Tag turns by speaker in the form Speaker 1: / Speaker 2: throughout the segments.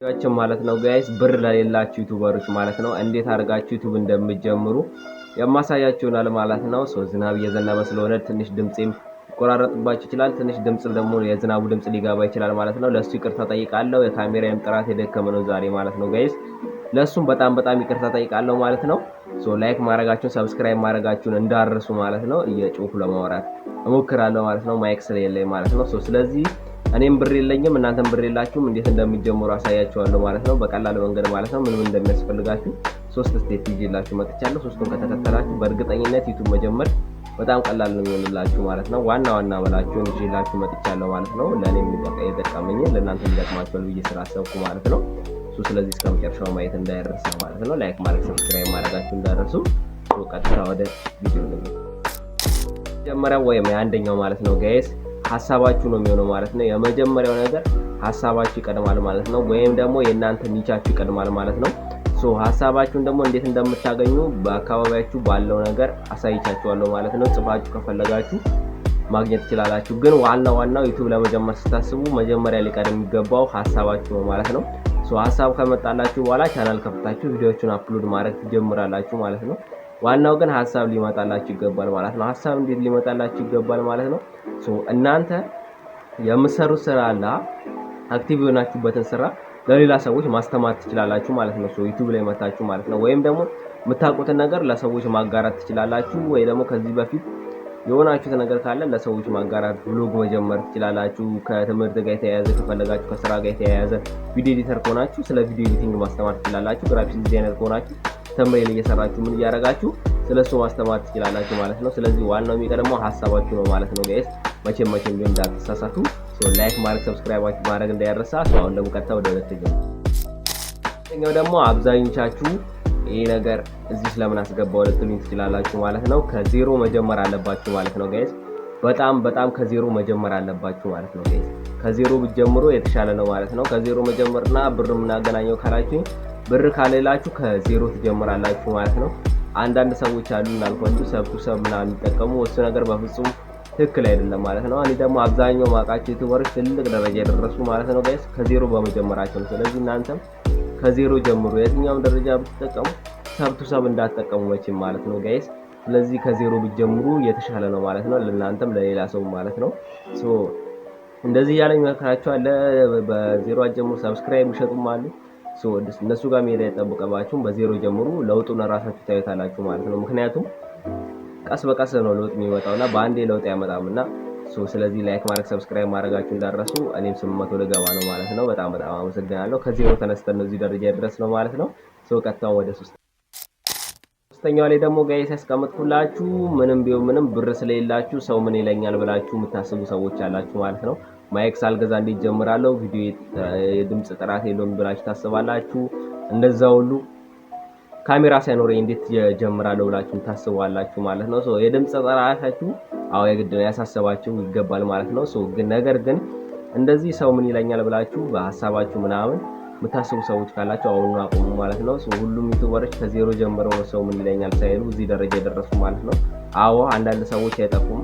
Speaker 1: ያችን ማለት ነው ጋይስ ብር ለሌላችሁ ዩቲዩበሮች ማለት ነው እንዴት አድርጋችሁ ዩቲዩብ እንደምትጀምሩ የማሳያችሁናል ማለት ነው። ዝናብ እየዘነበ ስለሆነ ትንሽ ድምጼም ይቆራረጥባችሁ ይችላል። ትንሽ ድምጽ ደግሞ የዝናቡ ድምጽ ሊገባ ይችላል ማለት ነው። ለሱ ይቅርታ ጠይቃለሁ። የካሜራዬም ጥራት የደከመ ነው ዛሬ ማለት ነው ጋይስ። ለሱም በጣም ይቅርታ ጠይቃለሁ ማለት ነው። ላይክ ማድረጋችሁን ሰብስክራይብ ማድረጋችሁን እንዳትረሱ ማለት ነው። እየጮሁ ለማውራት እሞክራለሁ ማለት ነው ማይክ ስለሌለኝ ማለት ነው። ስለዚህ እኔም ብር የለኝም እናንተም ብር የላችሁም እንዴት እንደሚጀምሩ አሳያችኋለሁ ማለት ነው። በቀላል መንገድ ማለት ነው ምንም እንደሚያስፈልጋችሁ 3 ስቴፕ ይዤላችሁ መጥቻለሁ። 3ቱን ከተከተላችሁ በእርግጠኝነት ዩቲዩብ መጀመር በጣም ቀላል ነው የሚሆንላችሁ ማለት ነው። ዋና በላችሁን ይዤላችሁ መጥቻለሁ ማለት ነው። ለኔም የጠቀመኝ ለእናንተ ይጠቅማችኋል ብዬ ስላሰብኩ ማለት ነው። ስለዚህ እስከመጨረሻው ማየት እንዳይረሳ ማለት ነው። ላይክ ማድረግ ሰብስክራይብ ማድረጋችሁ እንዳትረሱ። ቀጥታ ወደ ቪዲዮ ነው። መጀመሪያው ወይም የአንደኛው ማለት ነው ጋይስ ሐሳባችሁ ነው የሚሆነው ማለት ነው። የመጀመሪያው ነገር ሐሳባችሁ ይቀድማል ማለት ነው። ወይም ደግሞ የእናንተ ኒቻችሁ ይቀድማል ማለት ነው። ሐሳባችሁን ደግሞ እንዴት እንደምታገኙ በአካባቢያችሁ ባለው ነገር አሳይቻችኋለሁ ማለት ነው። ጽፋችሁ ከፈለጋችሁ ማግኘት ትችላላችሁ። ግን ዋናው ዩቲዩብ ለመጀመር ስታስቡ መጀመሪያ ሊቀድም የሚገባው ሐሳባችሁ ነው ማለት ነው። ሐሳብ ከመጣላችሁ በኋላ ቻናል ከፍታችሁ ቪዲዮዎችን አፕሎድ ማድረግ ትጀምራላችሁ ማለት ነው። ዋናው ግን ሐሳብ ሊመጣላችሁ ይገባል ማለት ነው። ሐሳብ እንዴት ሊመጣላችሁ ይገባል ማለት ነው? እናንተ የምትሰሩት ስራ አለ አክቲቭ የሆናችሁበትን ስራ ለሌላ ሰዎች ማስተማር ትችላላችሁ ማለት ነው። ዩቲዩብ ላይ መታችሁ ማለት ነው። ወይም ደግሞ የምታውቁትን ነገር ለሰዎች ማጋራት ትችላላችሁ። ወይ ደግሞ ከዚህ በፊት የሆናችሁት ነገር ካለ ለሰዎች ማጋራት ብሎግ መጀመር ትችላላችሁ። ከትምህርት ጋር የተያያዘ ከፈለጋችሁ ከስራ ጋር የተያያዘ ቪዲዮ ኤዲተር ከሆናችሁ ስለ ቪዲዮ ኤዲቲንግ ማስተማር ትችላላችሁ። ግራፊክስ ዲዛይነር ከሆናችሁ ተምብኔል እየሰራችሁ ምን እያደረጋችሁ ስለሱ ማስተማር ትችላላችሁ ማለት ነው። ስለዚህ ዋናው የሚቀድመው ሐሳባችሁ ነው ማለት ነው ጋይስ። መቼም ቢሆን እንዳትሳሳቱ። ላይክ ማድረግ ሰብስክራይብ ማድረግ እንዳይረሳ። አሁን ደግሞ ቀጥታ ወደ ሁለተኛው ደግሞ አብዛኞቻችሁ ይሄ ነገር እዚህ ስለምን አስገባው ልትሉኝ ትችላላችሁ ማለት ነው። ከዜሮ መጀመር አለባችሁ ማለት ነው ጋይስ። በጣም ከዜሮ መጀመር አለባችሁ ማለት ነው ጋይስ። ከዜሮ ብትጀምሩ የተሻለ ነው ማለት ነው። ከዜሮ መጀመርና ብር ምናገናኘው ካላችሁ ብር ካሌላችሁ ከዜሮ ትጀምራላችሁ ማለት ነው። አንዳንድ ሰዎች አሉ እናልኳችሁ ሰብ ምናምን የሚጠቀሙ እሱ ነገር በፍጹም ትክክል አይደለም ማለት ነው። እኔ ደግሞ አብዛኛው ማቃቸው ዩቲዩበሮች ትልቅ ደረጃ የደረሱ ማለት ነው ጋይስ ከዜሮ በመጀመራቸው። ስለዚህ እናንተም ከዜሮ ጀምሩ። የትኛውም ደረጃ ብትጠቀሙ ሰብ እንዳትጠቀሙ መቼም ማለት ነው ጋይስ። ስለዚህ ከዜሮ ብትጀምሩ የተሻለ ነው ማለት ነው ለእናንተም ለሌላ ሰው ማለት ነው። እንደዚህ ያለኝ መከራቸዋል። በዜሮ አጀምሩ። ሰብስክራይብ ይሸጡም አሉ። እነሱ ጋር መሄድ አይጠበቅባችሁም። በዜሮ ጀምሩ። ለውጡን ራሳችሁ ታዩታላችሁ ማለት ነው። ምክንያቱም ቀስ በቀስ ነው ለውጥ የሚመጣውና በአንዴ ለውጥ ያመጣምና ስለዚህ ላይክ ማድረግ ሰብስክራይብ ማድረጋችሁ እንዳትረሱ። እኔም 800 ልገባ ነው ማለት ነው። በጣም አመሰግናለሁ። ከዜሮ ተነስተን ነው እዚህ ደረጃ ድረስ ነው ማለት ነው። ቀጥታው ወደ ሶስተኛው ላይ ደግሞ ጋይስ ያስቀምጥኩላችሁ ምንም ብር ስለሌላችሁ ሰው ምን ይለኛል ብላችሁ የምታስቡ ሰዎች አላችሁ ማለት ነው። ማይክ ሳልገዛ እንዴት ጀምራለሁ ቪዲዮ የድምጽ ጥራት የለውም ብላችሁ ታስባላችሁ። እንደዛ ሁሉ ካሜራ ሳይኖረኝ እንዴት ጀምራለሁ ብላችሁ ታስባላችሁ ማለት ነው። የድምጽ ጥራታችሁ የግድ ያሳሰባችሁ ይገባል ማለት ነው። ነገር ግን እንደዚህ ሰው ምን ይለኛል ብላችሁ በሐሳባችሁ ምናምን የምታስቡ ሰዎች ካላችሁ አሁን አቁሙ ማለት ነው። ሁሉም ዩቲዩበሮች ከዜሮ ጀምረው ነው ሰው ምን ይለኛል ሳይሉ እዚህ ደረጃ የደረሱ ማለት ነው። አንዳንድ ሰዎች አይጠፉም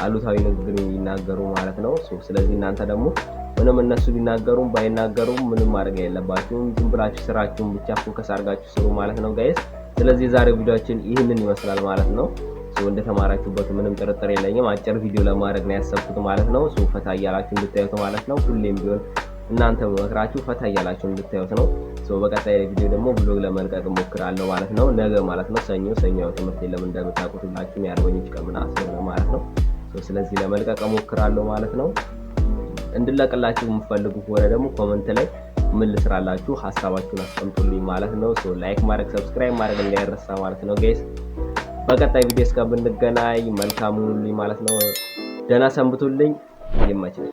Speaker 1: አሉታዊ ንግግር ይናገሩ ማለት ነው። ስለዚህ እናንተ ደግሞ ምንም እነሱ ቢናገሩም ባይናገሩም ምንም ማድረግ የለባችሁም። ዝም ብላችሁ ስራችሁን ብቻ ፎከስ አድርጋችሁ ስሩ ማለት ነው ጋይስ። ስለዚህ ዛሬው ቪዲዮአችን ይህንን ይመስላል ማለት ነው። እንደተማራችሁበት ምንም ጥርጥር የለኝም። አጭር ቪዲዮ ለማድረግ ነው ያሰብኩት ማለት ነው። ፈታ እያላችሁ እንድታዩት ማለት ነው። ሁሌም ቢሆን እናንተ መክራችሁ ፈታ እያላችሁ እንድታዩት ነው። በቀጣይ ቪዲዮ ደግሞ ብሎግ ለመልቀቅ እሞክራለሁ ማለት ነው። ነገ ማለት ነው ሰኞ ትምህርት የለም እንደምታውቁት ሁላችሁም የአርበኞች ቀን ምናምን ማለት ነው። ስለዚህ ለመልቀቅ እሞክራለሁ ማለት ነው። እንድለቅላችሁ የምትፈልጉ ከሆነ ደግሞ ኮሜንት ላይ ምን ልስራላችሁ ሐሳባችሁን አስቀምጡልኝ ማለት ነው። ላይክ ማድረግ ሰብስክራይብ ማድረግ እንዳይረሳ ማለት ነው ጋይስ። በቀጣይ ቪዲዮ እስከምንገናኝ መልካም ሁኑልኝ ማለት ነው። ደህና ሰንብቱልኝ። ይመችልኝ።